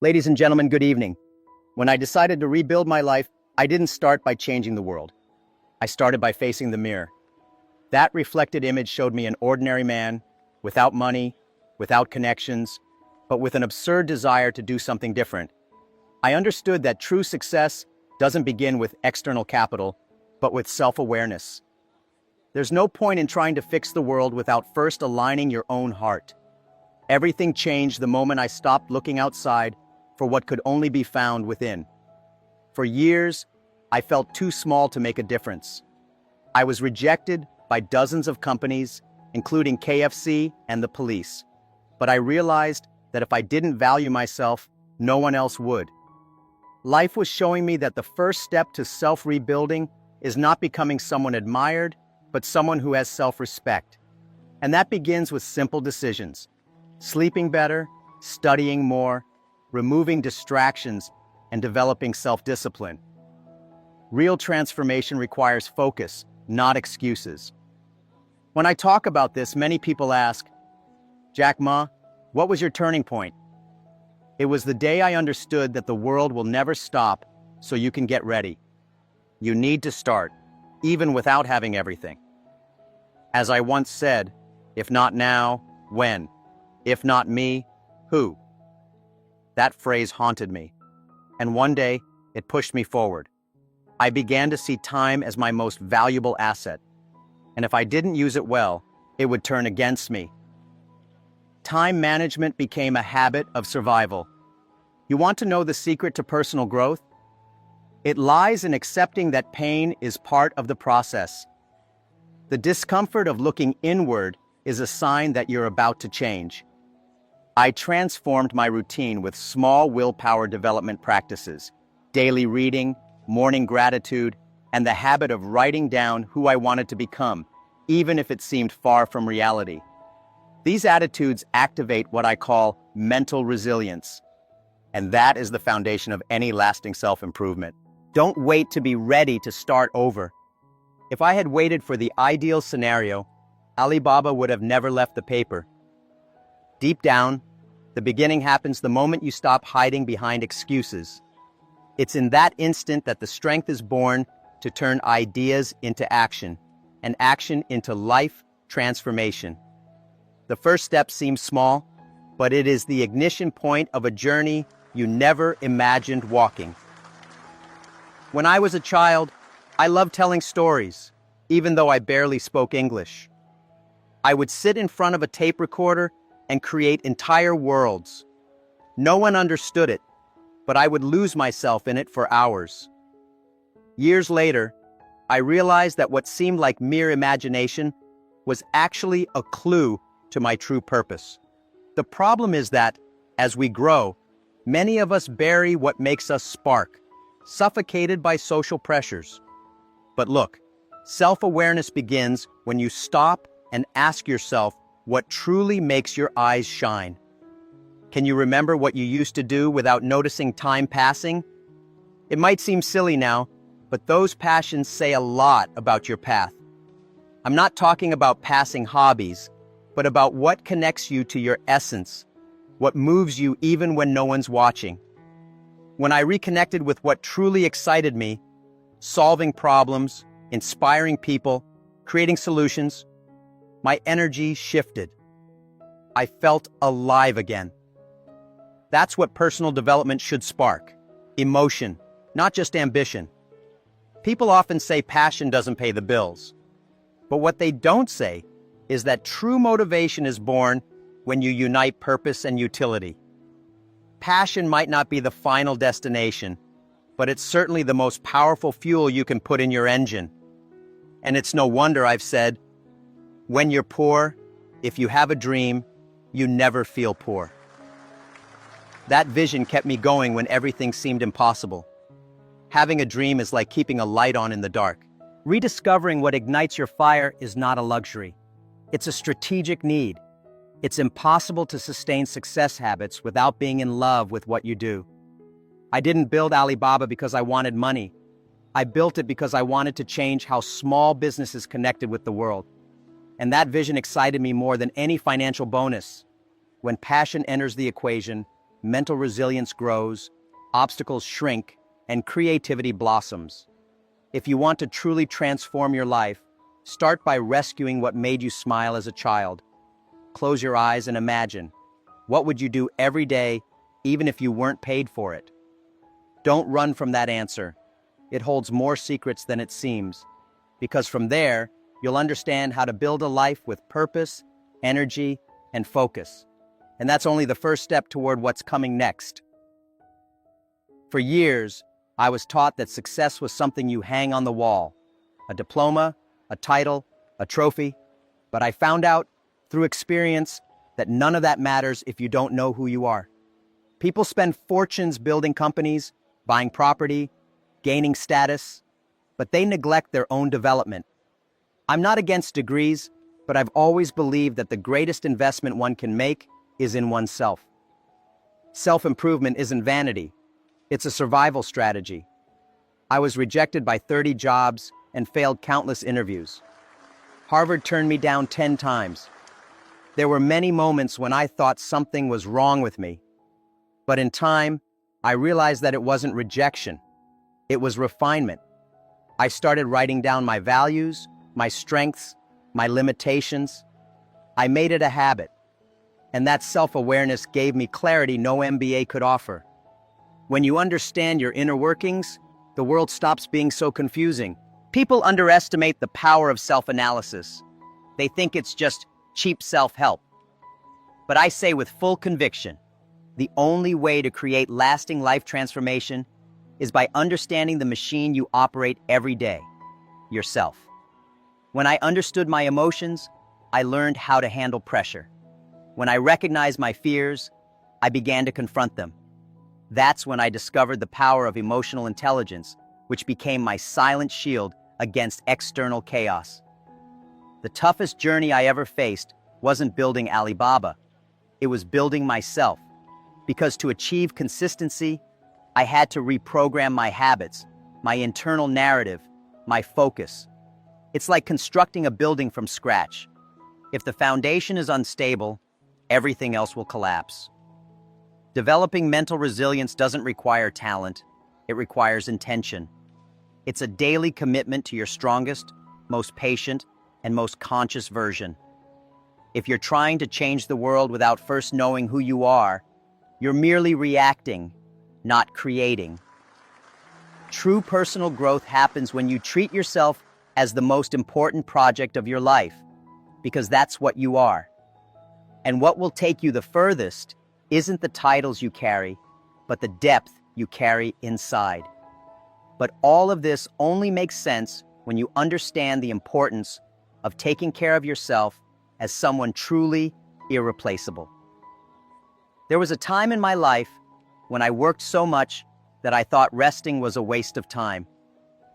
Ladies and gentlemen, good evening. When I decided to rebuild my life, I didn't start by changing the world. I started by facing the mirror. That reflected image showed me an ordinary man, without money, without connections, but with an absurd desire to do something different. I understood that true success doesn't begin with external capital, but with self-awareness. There's no point in trying to fix the world without first aligning your own heart. Everything changed the moment I stopped looking outside for what could only be found within. For years, I felt too small to make a difference. I was rejected by dozens of companies, including KFC and the police. But I realized that if I didn't value myself, no one else would. Life was showing me that the first step to self-rebuilding is not becoming someone admired, but someone who has self-respect. And that begins with simple decisions: sleeping better, studying more, removing distractions, and developing self-discipline. Real transformation requires focus, not excuses. When I talk about this, many people ask, "Jack Ma, what was your turning point?" It was the day I understood that the world will never stop, so you can get ready. You need to start, even without having everything. As I once said, if not now, when? If not me, who? That phrase haunted me, and one day it pushed me forward. I began to see time as my most valuable asset, and if I didn't use it well, it would turn against me. Time management became a habit of survival. You want to know the secret to personal growth? It lies in accepting that pain is part of the process. The discomfort of looking inward is a sign that you're about to change. I transformed my routine with small willpower development practices, daily reading, morning gratitude, and the habit of writing down who I wanted to become, even if it seemed far from reality. These attitudes activate what I call mental resilience, and that is the foundation of any lasting self-improvement. Don't wait to be ready to start over. If I had waited for the ideal scenario, Alibaba would have never left the paper. Deep down, the beginning happens the moment you stop hiding behind excuses. It's in that instant that the strength is born to turn ideas into action, and action into life transformation. The first step seems small, but it is the ignition point of a journey you never imagined walking. When I was a child, I loved telling stories, even though I barely spoke English. I would sit in front of a tape recorder and create entire worlds. No one understood it, but I would lose myself in it for hours. Years later, I realized that what seemed like mere imagination was actually a clue to my true purpose. The problem is that, as we grow, many of us bury what makes us spark, suffocated by social pressures. But look, self-awareness begins when you stop and ask yourself what truly makes your eyes shine. Can you remember what you used to do without noticing time passing? It might seem silly now, but those passions say a lot about your path. I'm not talking about passing hobbies, but about what connects you to your essence, what moves you even when no one's watching. When I reconnected with what truly excited me, solving problems, inspiring people, creating solutions, my energy shifted. I felt alive again. That's what personal development should spark: emotion, not just ambition. People often say passion doesn't pay the bills. But what they don't say is that true motivation is born when you unite purpose and utility. Passion might not be the final destination, but it's certainly the most powerful fuel you can put in your engine. And it's no wonder I've said, when you're poor, if you have a dream, you never feel poor. That vision kept me going when everything seemed impossible. Having a dream is like keeping a light on in the dark. Rediscovering what ignites your fire is not a luxury. It's a strategic need. It's impossible to sustain success habits without being in love with what you do. I didn't build Alibaba because I wanted money. I built it because I wanted to change how small businesses connected with the world. And that vision excited me more than any financial bonus. When passion enters the equation, mental resilience grows, obstacles shrink, and creativity blossoms. If you want to truly transform your life, start by rescuing what made you smile as a child. Close your eyes and imagine. What would you do every day, even if you weren't paid for it? Don't run from that answer. It holds more secrets than it seems, because from there, you'll understand how to build a life with purpose, energy, and focus. And that's only the first step toward what's coming next. For years, I was taught that success was something you hang on the wall, a diploma, a title, a trophy. But I found out through experience that none of that matters if you don't know who you are. People spend fortunes building companies, buying property, gaining status, but they neglect their own development. I'm not against degrees, but I've always believed that the greatest investment one can make is in oneself. Self-improvement isn't vanity. It's a survival strategy. I was rejected by 30 jobs and failed countless interviews. Harvard turned me down 10 times. There were many moments when I thought something was wrong with me. But in time, I realized that it wasn't rejection. It was refinement. I started writing down my values, my strengths, my limitations. I made it a habit. And that self-awareness gave me clarity no MBA could offer. When you understand your inner workings, the world stops being so confusing. People underestimate the power of self-analysis. They think it's just cheap self-help. But I say with full conviction, the only way to create lasting life transformation is by understanding the machine you operate every day, yourself. When I understood my emotions, I learned how to handle pressure. When I recognized my fears, I began to confront them. That's when I discovered the power of emotional intelligence, which became my silent shield against external chaos. The toughest journey I ever faced wasn't building Alibaba. It was building myself. Because to achieve consistency, I had to reprogram my habits, my internal narrative, my focus. It's like constructing a building from scratch. If the foundation is unstable, everything else will collapse. Developing mental resilience doesn't require talent, it requires intention. It's a daily commitment to your strongest, most patient, and most conscious version. If you're trying to change the world without first knowing who you are, you're merely reacting, not creating. True personal growth happens when you treat yourself as the most important project of your life, because that's what you are. And what will take you the furthest isn't the titles you carry, but the depth you carry inside. But all of this only makes sense when you understand the importance of taking care of yourself as someone truly irreplaceable. There was a time in my life when I worked so much that I thought resting was a waste of time.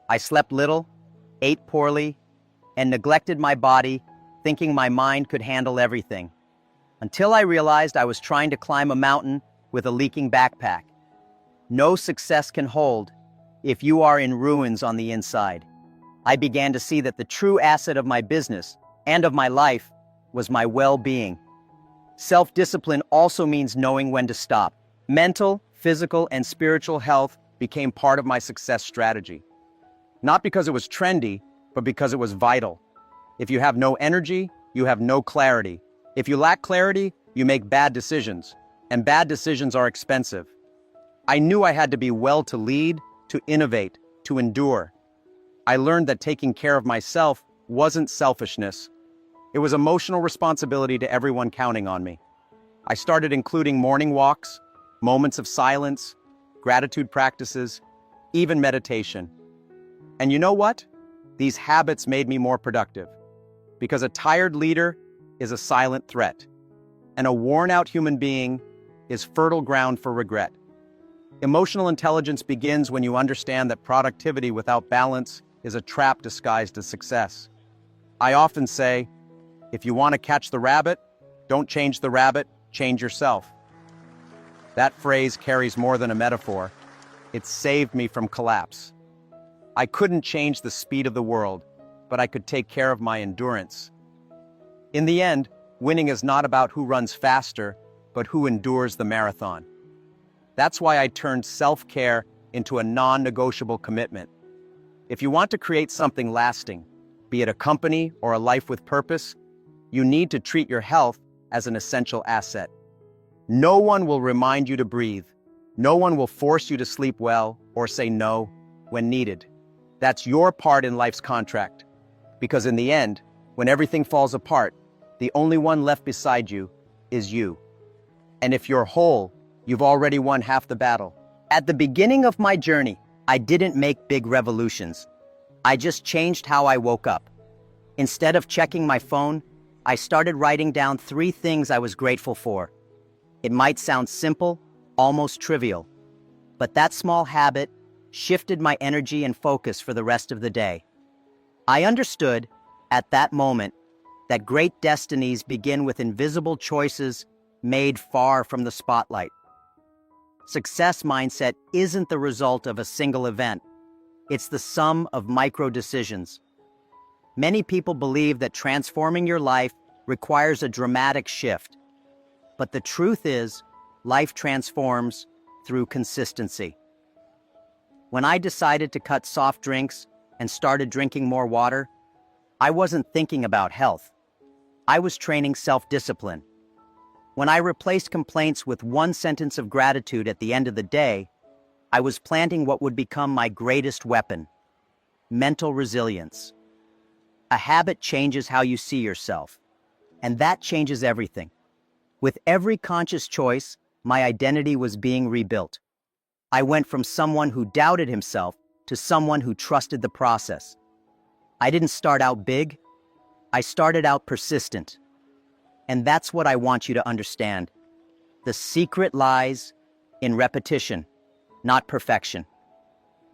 I slept little, ate poorly, and neglected my body, thinking my mind could handle everything. Until I realized I was trying to climb a mountain with a leaking backpack. No success can hold if you are in ruins on the inside. I began to see that the true asset of my business and of my life was my well-being. Self-discipline also means knowing when to stop. Mental, physical, and spiritual health became part of my success strategy. Not because it was trendy, but because it was vital. If you have no energy, you have no clarity. If you lack clarity, you make bad decisions, and bad decisions are expensive. I knew I had to be well to lead, to innovate, to endure. I learned that taking care of myself wasn't selfishness. It was emotional responsibility to everyone counting on me. I started including morning walks, moments of silence, gratitude practices, even meditation. And you know what? These habits made me more productive. Because a tired leader is a silent threat, and a worn-out human being is fertile ground for regret. Emotional intelligence begins when you understand that productivity without balance is a trap disguised as success. I often say, if you want to catch the rabbit, don't change the rabbit, change yourself. That phrase carries more than a metaphor. It saved me from collapse. I couldn't change the speed of the world, but I could take care of my endurance. In the end, winning is not about who runs faster, but who endures the marathon. That's why I turned self-care into a non-negotiable commitment. If you want to create something lasting, be it a company or a life with purpose, you need to treat your health as an essential asset. No one will remind you to breathe. No one will force you to sleep well or say no when needed. That's your part in life's contract. Because in the end, when everything falls apart, the only one left beside you is you. And if you're whole, you've already won half the battle. At the beginning of my journey, I didn't make big revolutions. I just changed how I woke up. Instead of checking my phone, I started writing down 3 things I was grateful for. It might sound simple, almost trivial, but that small habit shifted my energy and focus for the rest of the day. I understood, at that moment, that great destinies begin with invisible choices made far from the spotlight. Success mindset isn't the result of a single event. It's the sum of micro decisions. Many people believe that transforming your life requires a dramatic shift. But the truth is, life transforms through consistency. When I decided to cut soft drinks and started drinking more water, I wasn't thinking about health. I was training self-discipline. When I replaced complaints with 1 sentence of gratitude at the end of the day, I was planting what would become my greatest weapon: mental resilience. A habit changes how you see yourself, and that changes everything. With every conscious choice, my identity was being rebuilt. I went from someone who doubted himself to someone who trusted the process. I didn't start out big. I started out persistent. And that's what I want you to understand. The secret lies in repetition, not perfection.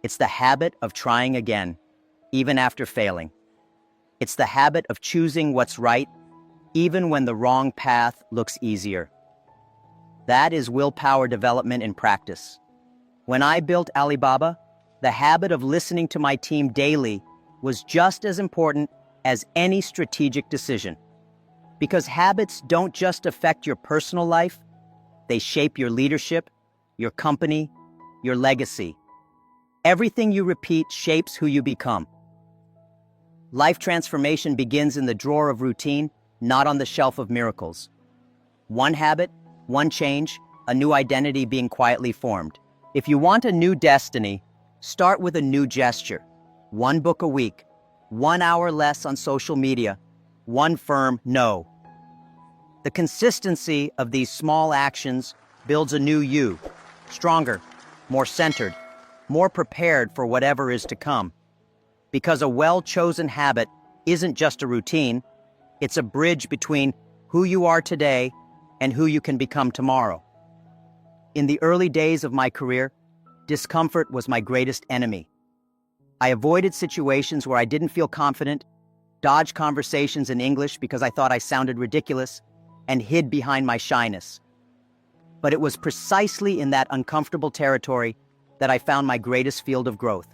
It's the habit of trying again, even after failing. It's the habit of choosing what's right, even when the wrong path looks easier. That is willpower development in practice. When I built Alibaba, the habit of listening to my team daily was just as important as any strategic decision. Because habits don't just affect your personal life, they shape your leadership, your company, your legacy. Everything you repeat shapes who you become. Life transformation begins in the drawer of routine, not on the shelf of miracles. One habit, one change, a new identity being quietly formed. If you want a new destiny, start with a new gesture. 1 book a week, 1 hour less on social media, 1 firm no. The consistency of these small actions builds a new you, stronger, more centered, more prepared for whatever is to come. Because a well-chosen habit isn't just a routine, it's a bridge between who you are today and who you can become tomorrow. In the early days of my career, discomfort was my greatest enemy. I avoided situations where I didn't feel confident, dodged conversations in English because I thought I sounded ridiculous, and hid behind my shyness. But it was precisely in that uncomfortable territory that I found my greatest field of growth.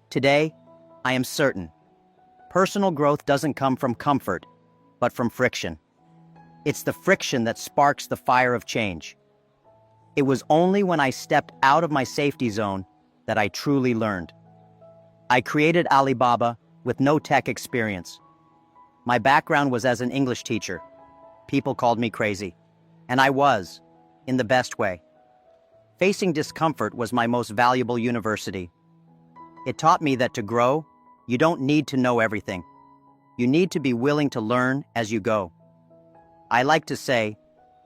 Today, I am certain, personal growth doesn't come from comfort, but from friction. It's the friction that sparks the fire of change. It was only when I stepped out of my safety zone that I truly learned. I created Alibaba with no tech experience. My background was as an English teacher. People called me crazy, and I was, in the best way. Facing discomfort was my most valuable university. It taught me that to grow, you don't need to know everything. You need to be willing to learn as you go. I like to say,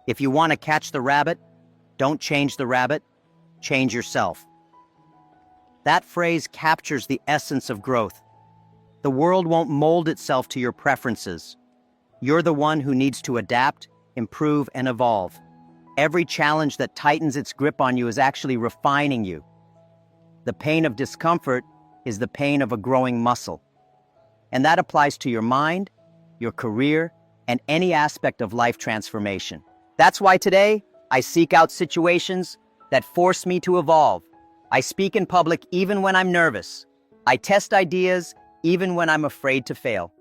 if you want to catch the rabbit, don't change the rabbit, change yourself. That phrase captures the essence of growth. The world won't mold itself to your preferences. You're the one who needs to adapt, improve, and evolve. Every challenge that tightens its grip on you is actually refining you. The pain of discomfort is the pain of a growing muscle. And that applies to your mind, your career, and any aspect of life transformation. That's why today, I seek out situations that force me to evolve. I speak in public even when I'm nervous. I test ideas even when I'm afraid to fail.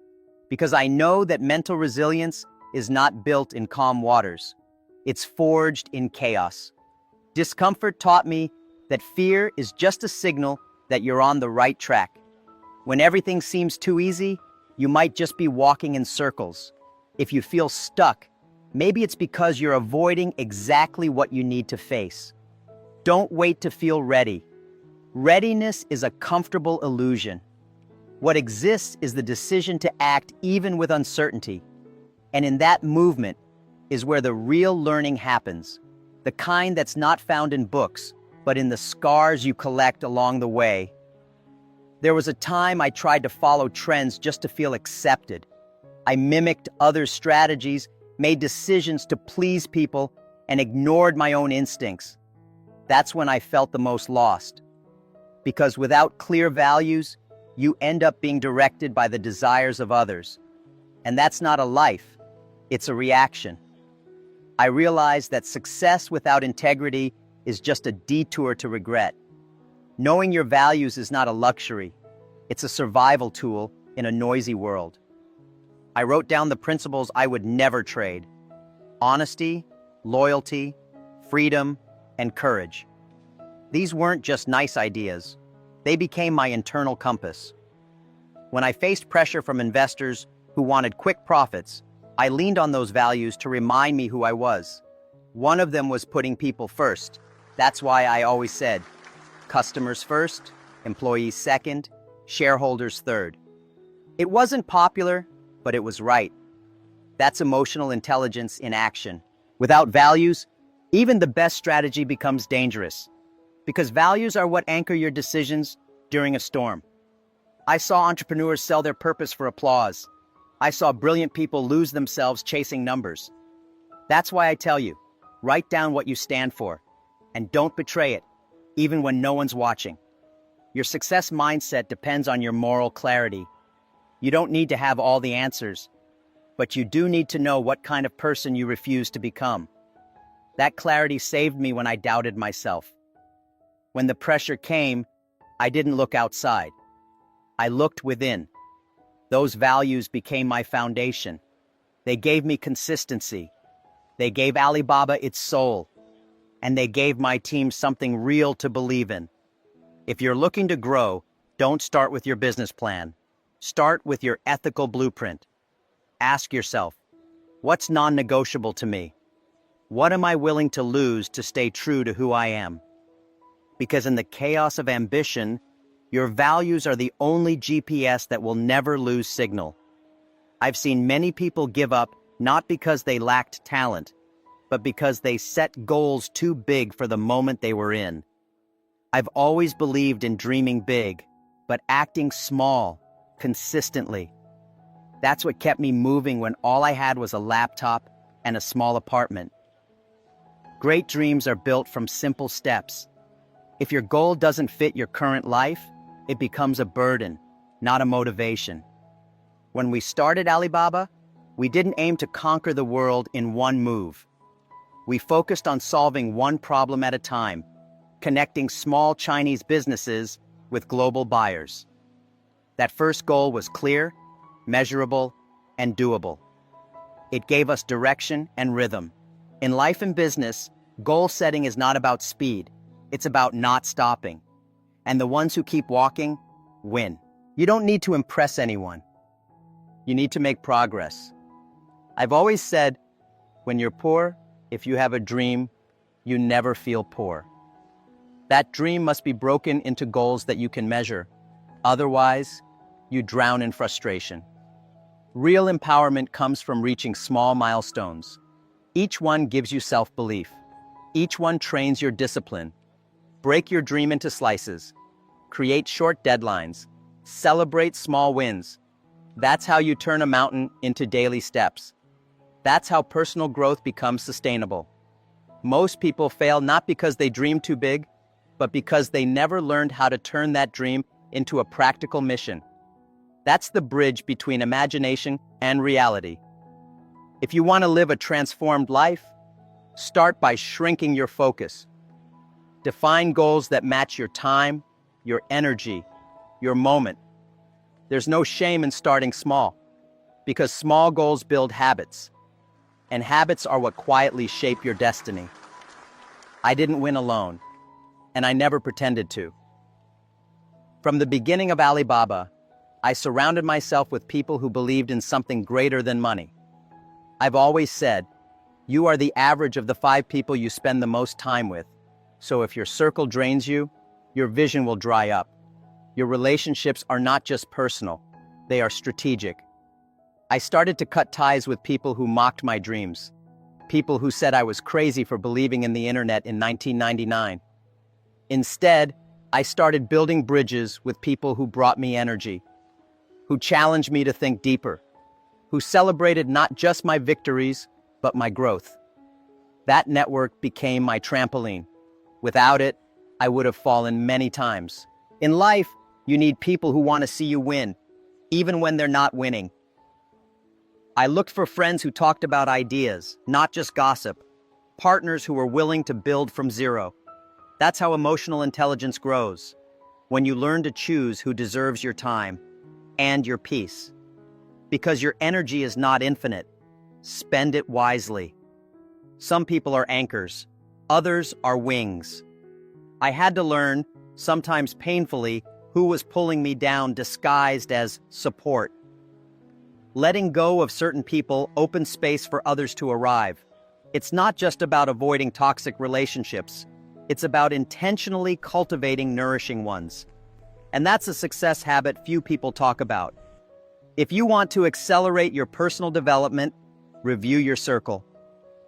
Because I know that mental resilience is not built in calm waters. It's forged in chaos. Discomfort taught me that fear is just a signal that you're on the right track. When everything seems too easy, you might just be walking in circles. If you feel stuck, maybe it's because you're avoiding exactly what you need to face. Don't wait to feel ready. Readiness is a comfortable illusion. What exists is the decision to act even with uncertainty. And in that movement is where the real learning happens, the kind that's not found in books, but in the scars you collect along the way. There was a time I tried to follow trends just to feel accepted. I mimicked others' strategies, made decisions to please people, and ignored my own instincts. That's when I felt the most lost. Because without clear values, you end up being directed by the desires of others. And that's not a life, it's a reaction. I realized that success without integrity is just a detour to regret. Knowing your values is not a luxury, it's a survival tool in a noisy world. I wrote down the principles I would never trade: honesty, loyalty, freedom, and courage. These weren't just nice ideas. They became my internal compass. When I faced pressure from investors who wanted quick profits, I leaned on those values to remind me who I was. One of them was putting people first. That's why I always said, customers first, employees second, shareholders third. It wasn't popular, but it was right. That's emotional intelligence in action. Without values, even the best strategy becomes dangerous. Because values are what anchor your decisions during a storm. I saw entrepreneurs sell their purpose for applause. I saw brilliant people lose themselves chasing numbers. That's why I tell you, write down what you stand for, and don't betray it, even when no one's watching. Your success mindset depends on your moral clarity. You don't need to have all the answers, but you do need to know what kind of person you refuse to become. That clarity saved me when I doubted myself. When the pressure came, I didn't look outside. I looked within. Those values became my foundation. They gave me consistency. They gave Alibaba its soul. And they gave my team something real to believe in. If you're looking to grow, don't start with your business plan. Start with your ethical blueprint. Ask yourself, what's non-negotiable to me? What am I willing to lose to stay true to who I am? Because in the chaos of ambition, your values are the only GPS that will never lose signal. I've seen many people give up not because they lacked talent, but because they set goals too big for the moment they were in. I've always believed in dreaming big, but acting small, consistently. That's what kept me moving when all I had was a laptop and a small apartment. Great dreams are built from simple steps. If your goal doesn't fit your current life, it becomes a burden, not a motivation. When we started Alibaba, we didn't aim to conquer the world in one move. We focused on solving one problem at a time, connecting small Chinese businesses with global buyers. That first goal was clear, measurable, and doable. It gave us direction and rhythm. In life and business, goal setting is not about speed. It's about not stopping. And the ones who keep walking, win. You don't need to impress anyone. You need to make progress. I've always said, when you're poor, if you have a dream, you never feel poor. That dream must be broken into goals that you can measure. Otherwise, you drown in frustration. Real empowerment comes from reaching small milestones. Each one gives you self-belief. Each one trains your discipline. Break your dream into slices. Create short deadlines. Celebrate small wins. That's how you turn a mountain into daily steps. That's how personal growth becomes sustainable. Most people fail not because they dream too big, but because they never learned how to turn that dream into a practical mission. That's the bridge between imagination and reality. If you want to live a transformed life, start by shrinking your focus. Define goals that match your time, your energy, your moment. There's no shame in starting small, because small goals build habits, and habits are what quietly shape your destiny. I didn't win alone, and I never pretended to. From the beginning of Alibaba, I surrounded myself with people who believed in something greater than money. I've always said, you are the average of the 5 people you spend the most time with. So if your circle drains you, your vision will dry up. Your relationships are not just personal, they are strategic. I started to cut ties with people who mocked my dreams, people who said I was crazy for believing in the internet in 1999. Instead, I started building bridges with people who brought me energy, who challenged me to think deeper, who celebrated not just my victories, but my growth. That network became my trampoline. Without it, I would have fallen many times. In life, you need people who want to see you win, even when they're not winning. I looked for friends who talked about ideas, not just gossip, partners who were willing to build from zero. That's how emotional intelligence grows, when you learn to choose who deserves your time and your peace. Because your energy is not infinite, spend it wisely. Some people are anchors, others are wings. I had to learn, sometimes painfully, who was pulling me down disguised as support. Letting go of certain people opens space for others to arrive. It's not just about avoiding toxic relationships. It's about intentionally cultivating nourishing ones. And that's a success habit few people talk about. If you want to accelerate your personal development, review your circle.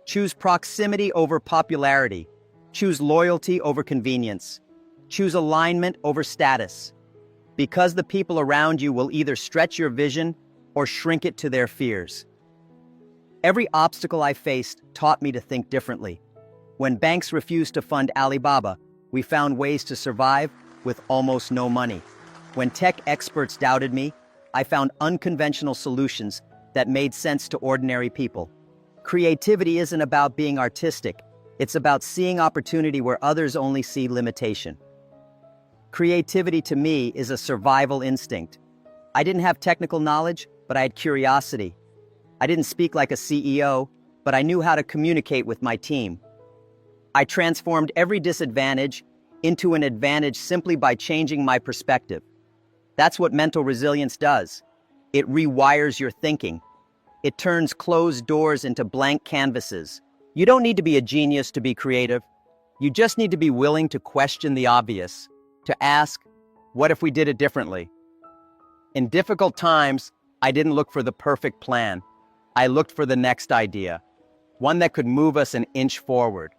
Choose proximity over popularity. Choose loyalty over convenience. Choose alignment over status. Because the people around you will either stretch your vision or shrink it to their fears. Every obstacle I faced taught me to think differently. When banks refused to fund Alibaba, we found ways to survive with almost no money. When tech experts doubted me, I found unconventional solutions that made sense to ordinary people. Creativity isn't about being artistic. It's about seeing opportunity where others only see limitation. Creativity to me is a survival instinct. I didn't have technical knowledge, but I had curiosity. I didn't speak like a CEO, but I knew how to communicate with my team. I transformed every disadvantage into an advantage simply by changing my perspective. That's what mental resilience does. It rewires your thinking. It turns closed doors into blank canvases. You don't need to be a genius to be creative. You just need to be willing to question the obvious, to ask, what if we did it differently? In difficult times, I didn't look for the perfect plan. I looked for the next idea, one that could move us an inch forward.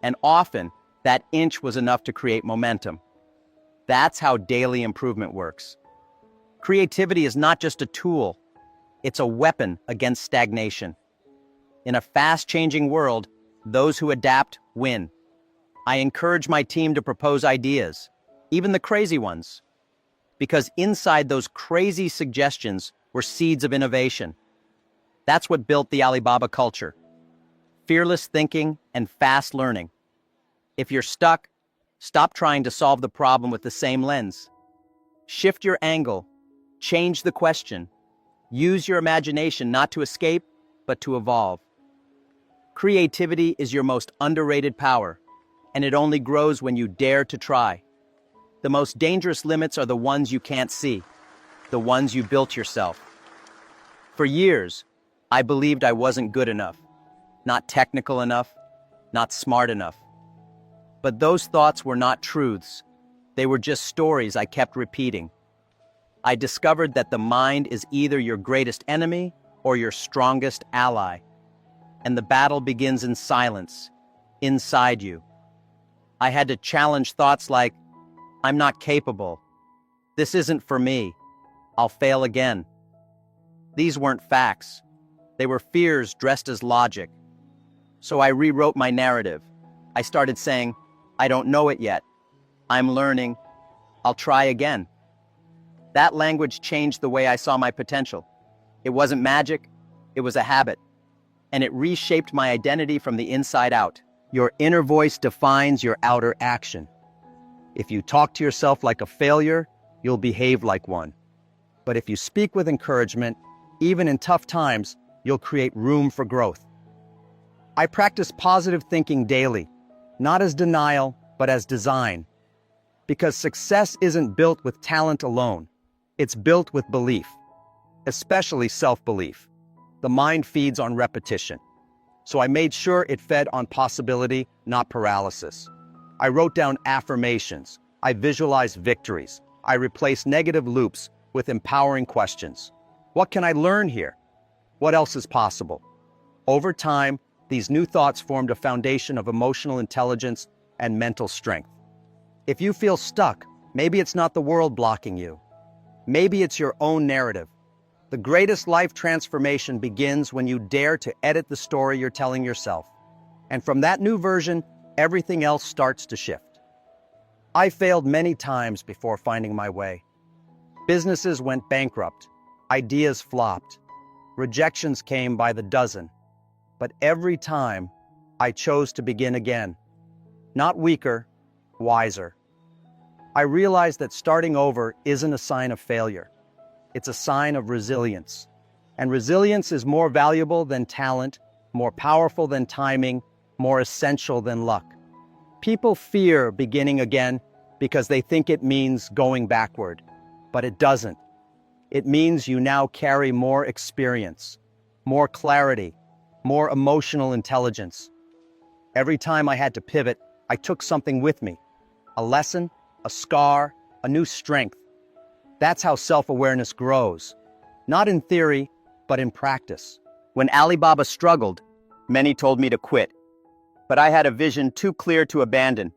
And often, that inch was enough to create momentum. That's how daily improvement works. Creativity is not just a tool, it's a weapon against stagnation. In a fast-changing world, those who adapt win. I encourage my team to propose ideas, even the crazy ones, because inside those crazy suggestions were seeds of innovation. That's what built the Alibaba culture. Fearless thinking and fast learning. If you're stuck, stop trying to solve the problem with the same lens. Shift your angle, change the question. Use your imagination not to escape, but to evolve. Creativity is your most underrated power, and it only grows when you dare to try. The most dangerous limits are the ones you can't see, the ones you built yourself. For years, I believed I wasn't good enough, not technical enough, not smart enough. But those thoughts were not truths. They were just stories I kept repeating. I discovered that the mind is either your greatest enemy or your strongest ally. And the battle begins in silence, inside you. I had to challenge thoughts like, I'm not capable. This isn't for me. I'll fail again. These weren't facts. They were fears dressed as logic. So I rewrote my narrative. I started saying, I don't know it yet. I'm learning. I'll try again. That language changed the way I saw my potential. It wasn't magic, it was a habit. And it reshaped my identity from the inside out. Your inner voice defines your outer action. If you talk to yourself like a failure, you'll behave like one. But if you speak with encouragement, even in tough times, you'll create room for growth. I practice positive thinking daily, not as denial, but as design. Because success isn't built with talent alone. It's built with belief, especially self-belief. The mind feeds on repetition. So I made sure it fed on possibility, not paralysis. I wrote down affirmations. I visualized victories. I replaced negative loops with empowering questions. What can I learn here? What else is possible? Over time, these new thoughts formed a foundation of emotional intelligence and mental strength. If you feel stuck, maybe it's not the world blocking you. Maybe it's your own narrative. The greatest life transformation begins when you dare to edit the story you're telling yourself. And from that new version, everything else starts to shift. I failed many times before finding my way. Businesses went bankrupt. Ideas flopped. Rejections came by the dozen. But every time, I chose to begin again. Not weaker, wiser. I realized that starting over isn't a sign of failure. It's a sign of resilience. And resilience is more valuable than talent, more powerful than timing, more essential than luck. People fear beginning again because they think it means going backward. But it doesn't. It means you now carry more experience, more clarity, more emotional intelligence. Every time I had to pivot, I took something with me. A lesson, a scar, a new strength. That's how self-awareness grows. Not in theory, but in practice. When Alibaba struggled, many told me to quit. But I had a vision too clear to abandon.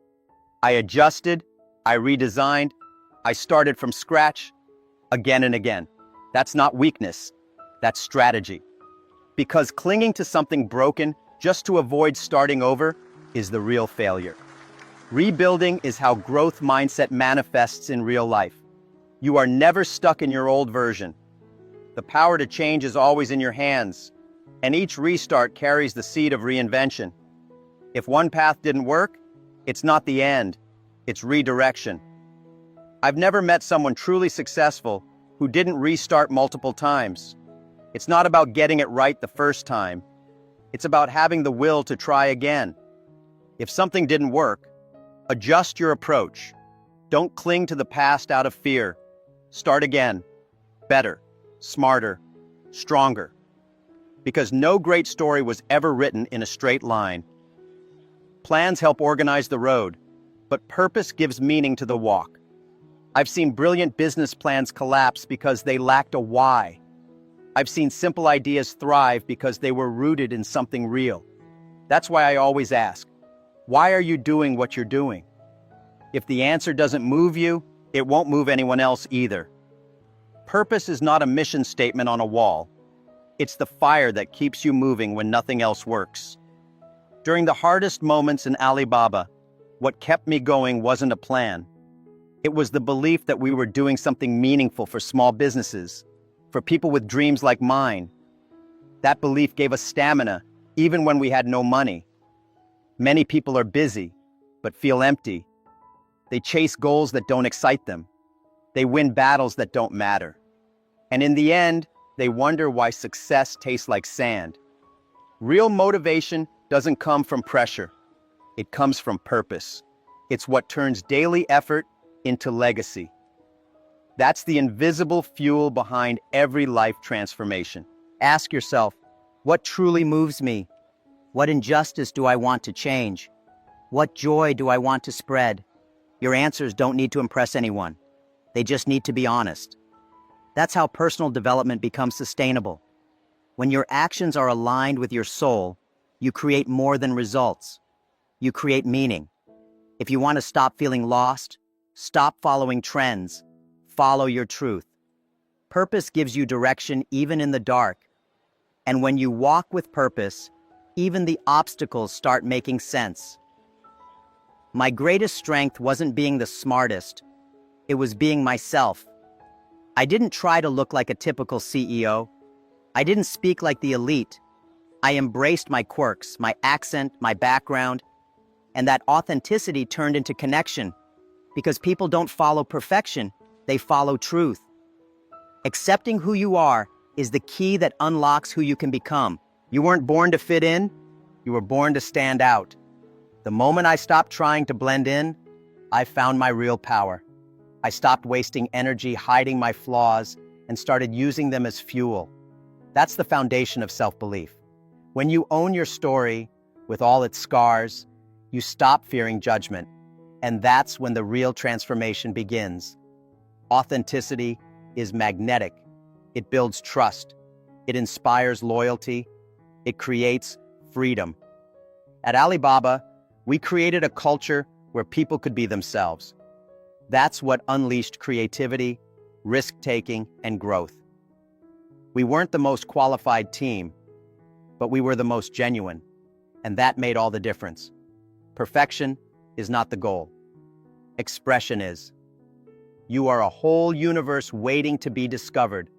I adjusted, I redesigned, I started from scratch, again and again. That's not weakness, that's strategy. Because clinging to something broken just to avoid starting over is the real failure. Rebuilding is how growth mindset manifests in real life. You are never stuck in your old version. The power to change is always in your hands, and each restart carries the seed of reinvention. If one path didn't work, it's not the end, it's redirection. I've never met someone truly successful who didn't restart multiple times. It's not about getting it right the first time. It's about having the will to try again. If something didn't work, adjust your approach. Don't cling to the past out of fear. Start again. Better, smarter, stronger. Because no great story was ever written in a straight line. Plans help organize the road, but purpose gives meaning to the walk. I've seen brilliant business plans collapse because they lacked a why. I've seen simple ideas thrive because they were rooted in something real. That's why I always ask, why are you doing what you're doing? If the answer doesn't move you, it won't move anyone else either. Purpose is not a mission statement on a wall. It's the fire that keeps you moving when nothing else works. During the hardest moments in Alibaba, what kept me going wasn't a plan. It was the belief that we were doing something meaningful for small businesses, for people with dreams like mine. That belief gave us stamina, even when we had no money. Many people are busy, but feel empty. They chase goals that don't excite them. They win battles that don't matter. And in the end, they wonder why success tastes like sand. Real motivation doesn't come from pressure. It comes from purpose. It's what turns daily effort into legacy. That's the invisible fuel behind every life transformation. Ask yourself, what truly moves me? What injustice do I want to change? What joy do I want to spread? Your answers don't need to impress anyone. They just need to be honest. That's how personal development becomes sustainable. When your actions are aligned with your soul, you create more than results. You create meaning. If you want to stop feeling lost, stop following trends. Follow your truth. Purpose gives you direction even in the dark. And when you walk with purpose, even the obstacles start making sense. My greatest strength wasn't being the smartest. It was being myself. I didn't try to look like a typical CEO. I didn't speak like the elite. I embraced my quirks, my accent, my background, and that authenticity turned into connection. Because people don't follow perfection, they follow truth. Accepting who you are is the key that unlocks who you can become. You weren't born to fit in, you were born to stand out. The moment I stopped trying to blend in, I found my real power. I stopped wasting energy hiding my flaws and started using them as fuel. That's the foundation of self-belief. When you own your story with all its scars, you stop fearing judgment, and that's when the real transformation begins. Authenticity is magnetic. It builds trust. It inspires loyalty. It creates freedom. At Alibaba, we created a culture where people could be themselves. That's what unleashed creativity, risk-taking, and growth. We weren't the most qualified team, but we were the most genuine, and that made all the difference. Perfection is not the goal. Expression is. You are a whole universe waiting to be discovered.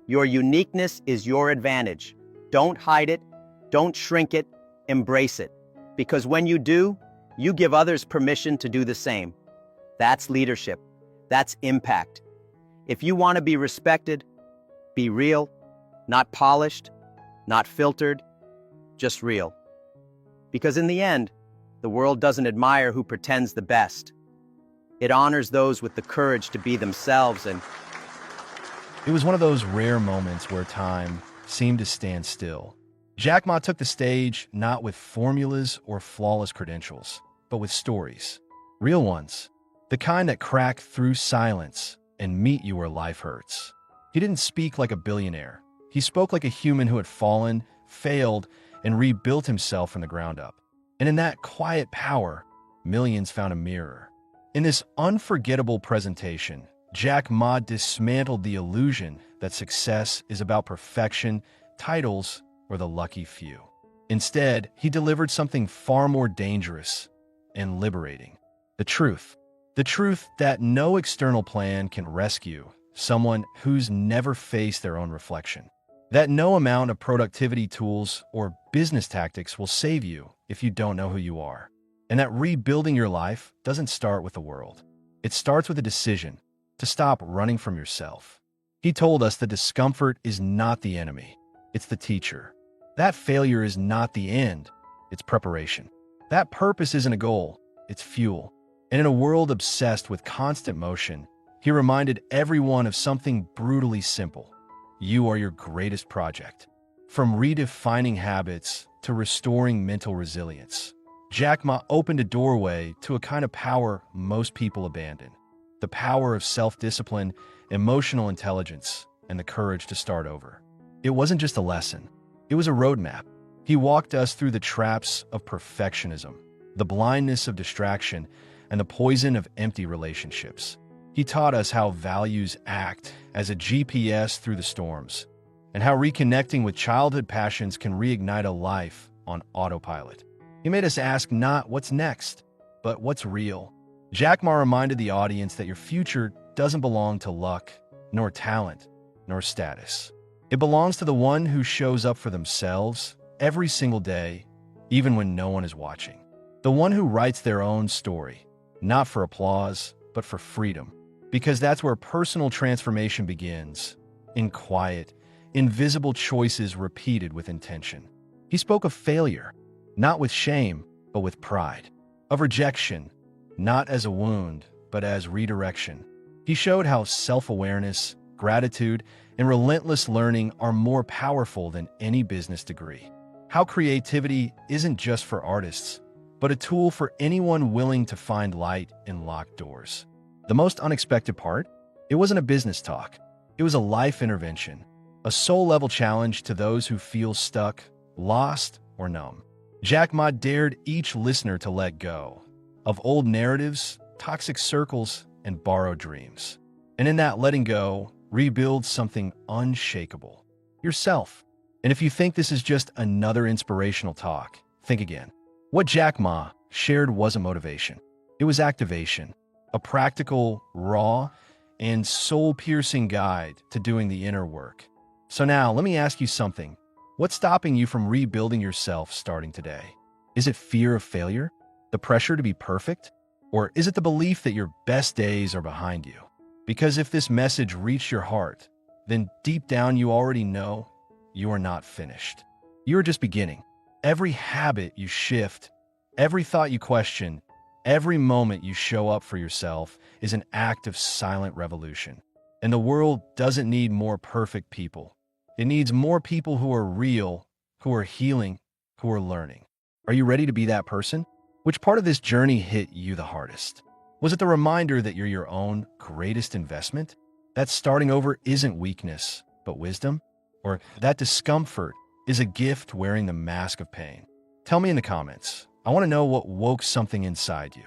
Your uniqueness is your advantage. Don't hide it, don't shrink it, embrace it. Because when you do, you give others permission to do the same. That's leadership. That's impact. If you want to be respected, be real, not polished, not filtered, just real. Because in the end, the world doesn't admire who pretends the best. It honors those with the courage to be themselves. And it was one of those rare moments where time seemed to stand still. Jack Ma took the stage not with formulas or flawless credentials, but with stories. Real ones. The kind that crack through silence and meet you where life hurts. He didn't speak like a billionaire. He spoke like a human who had fallen, failed, and rebuilt himself from the ground up. And in that quiet power, millions found a mirror. In this unforgettable presentation, Jack Ma dismantled the illusion that success is about perfection, titles, or the lucky few. Instead, he delivered something far more dangerous and liberating. The truth. The truth that no external plan can rescue someone who's never faced their own reflection. That no amount of productivity tools or business tactics will save you if you don't know who you are. And that rebuilding your life doesn't start with the world. It starts with a decision to stop running from yourself. He told us that discomfort is not the enemy, it's the teacher. That failure is not the end, it's preparation. That purpose isn't a goal, it's fuel. And in a world obsessed with constant motion, he reminded everyone of something brutally simple. You are your greatest project. From redefining habits to restoring mental resilience, Jack Ma opened a doorway to a kind of power most people abandon. The power of self-discipline, emotional intelligence, and the courage to start over. It wasn't just a lesson. It was a roadmap. He walked us through the traps of perfectionism, the blindness of distraction, and the poison of empty relationships. He taught us how values act as a GPS through the storms, and how reconnecting with childhood passions can reignite a life on autopilot. He made us ask not what's next, but what's real. Jack Ma reminded the audience that your future doesn't belong to luck, nor talent, nor status. It belongs to the one who shows up for themselves every single day, even when no one is watching. The one who writes their own story, not for applause, but for freedom. Because that's where personal transformation begins, in quiet, invisible choices repeated with intention. He spoke of failure, not with shame, but with pride. Of rejection, not as a wound, but as redirection. He showed how self-awareness, gratitude, and relentless learning are more powerful than any business degree. How creativity isn't just for artists, but a tool for anyone willing to find light in locked doors. The most unexpected part? It wasn't a business talk. It was a life intervention, a soul-level challenge to those who feel stuck, lost, or numb. Jack Ma dared each listener to let go of old narratives, toxic circles, and borrowed dreams. And in that letting go, rebuild something unshakable. Yourself. And if you think this is just another inspirational talk, think again. What Jack Ma shared wasn't motivation. It was activation. A practical, raw, and soul-piercing guide to doing the inner work. So now, let me ask you something. What's stopping you from rebuilding yourself starting today? Is it fear of failure? The pressure to be perfect? Or is it the belief that your best days are behind you? Because if this message reached your heart, then deep down you already know you are not finished. You are just beginning. Every habit you shift, Every thought you question, every moment you show up for yourself is an act of silent revolution. And the world doesn't need more perfect people. It needs more people who are real, who are healing, who are learning. Are you ready to be that person? Which part of this journey hit you the hardest? Was it the reminder that you're your own greatest investment? That starting over isn't weakness, but wisdom? Or that discomfort is a gift wearing the mask of pain? Tell me in the comments. I want to know what woke something inside you.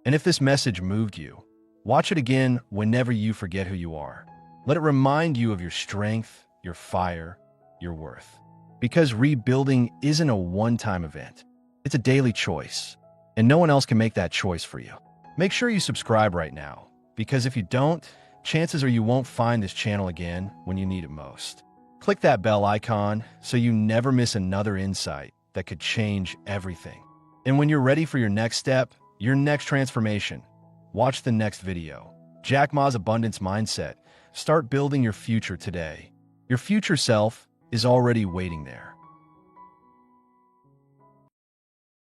And if this message moved you, watch it again whenever you forget who you are. Let it remind you of your strength, your fire, your worth. Because rebuilding isn't a one-time event. It's a daily choice. And no one else can make that choice for you. Make sure you subscribe right now, because if you don't, chances are you won't find this channel again when you need it most. Click that bell icon so you never miss another insight that could change everything. And when you're ready for your next step, your next transformation, watch the next video. Jack Ma's Abundance Mindset. Start building your future today. Your future self is already waiting there.